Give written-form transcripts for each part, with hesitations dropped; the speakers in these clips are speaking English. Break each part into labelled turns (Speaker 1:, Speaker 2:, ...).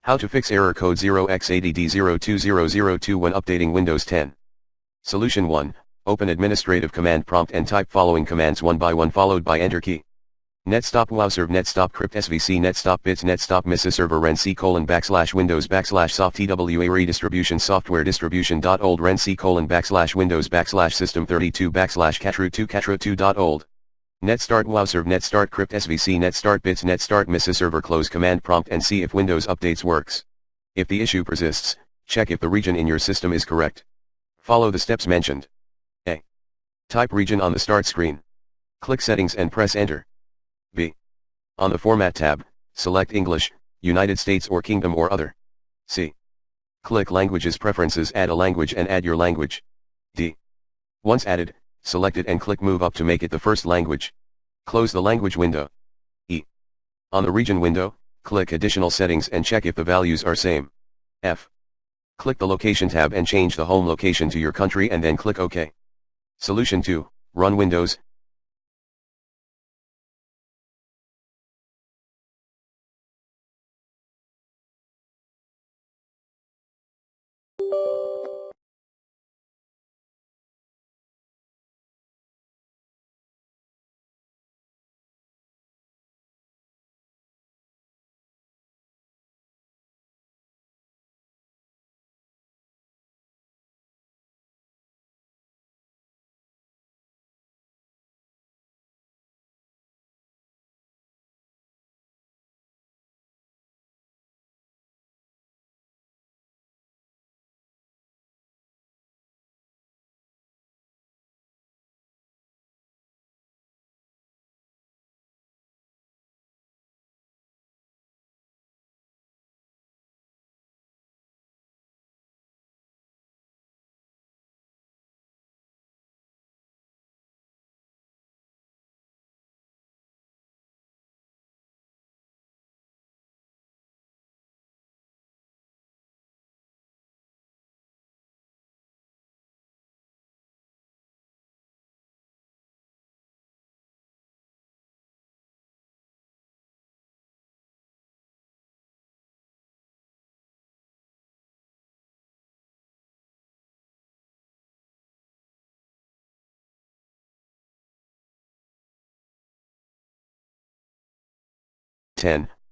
Speaker 1: How to fix error code 0x80d02002 when updating Windows 10. Solution 1. Open administrative command prompt and type following commands one by one followed by enter key. netstop wowserv netstop crypt svc netstop bits netstop misa server ren c:\windows soft twa redistribution software distribution.old ren c:\windows system 32 catru2 netstart wowserv netstart crypt svc netstart bits netstart misa server close command prompt and see if Windows updates works. If the issue persists, check if the region in your system is correct. Follow the steps mentioned. A. Type region on the start screen. Click settings and press enter. B. On the Format tab, select English, United States or Kingdom or other. C. Click Languages Preferences, add a language and add your language. D. Once added, select it and click Move up to make it the first language. Close the language window. E. On the region window, click Additional Settings and check if the values are same. F. Click the Location tab and change the home location to your country and then click OK. Solution 2. Run Windows.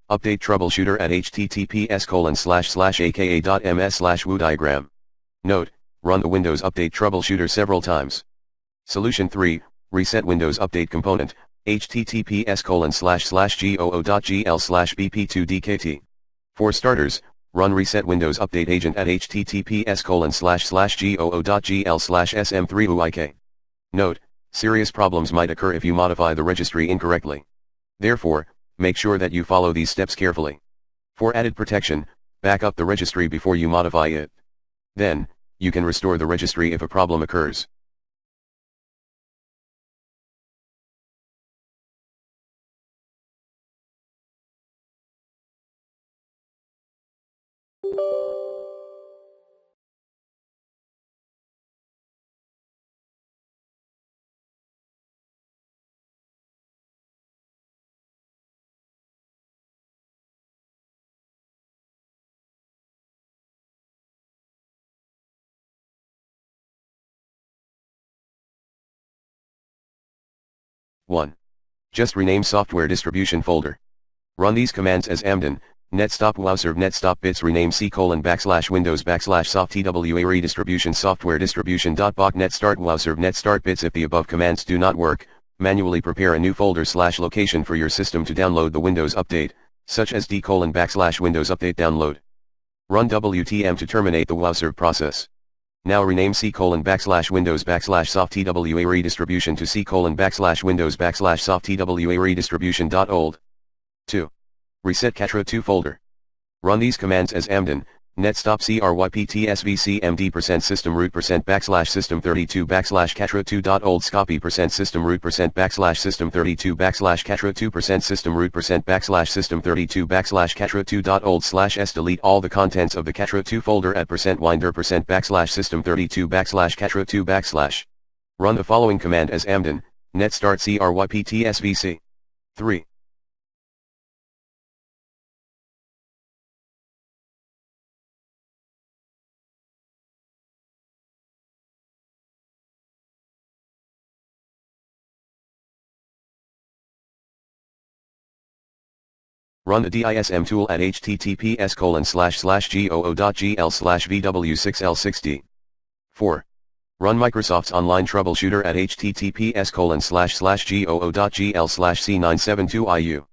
Speaker 1: Update troubleshooter at https://aka.ms/woo-diagram. Note, run the Windows Update troubleshooter several times. Solution 3, reset Windows Update component, https://goo.gl/bp2dkt. For starters, run reset Windows Update agent at https://goo.gl/sm3uik. Note, serious problems might occur if you modify the registry incorrectly. Therefore, make sure that you follow these steps carefully. For added protection, back up the registry before you modify it. Then, you can restore the registry if a problem occurs. One. Just rename software distribution folder. Run these commands as amdan, netstop wowserv netstop bits rename c:\windows soft twa redistribution software distribution.bok netstart wowserv netstart bits. If the above commands do not work, manually prepare a new folder/location for your system to download the Windows Update, such as d:\Windows Update download. Run wtm to terminate the wowserv process. Now rename c:\Windows soft twa redistribution to c:\Windows soft twa redistribution.old. 2. Reset catru2 folder. Run these commands as amdan, netstop cryptsvcmd system root system 32 catru2.old scopy system root system 32 catru2 system root system 32 catru2.old /s. Delete all the contents of the catru2 folder at %winder system 32 catru2 /. Run the following command as amdan, netstart cryptsvc. 3. Run the DISM tool at https://goo.gl/vw6l6d. 4. Run Microsoft's online troubleshooter at https://goo.gl/c972iu.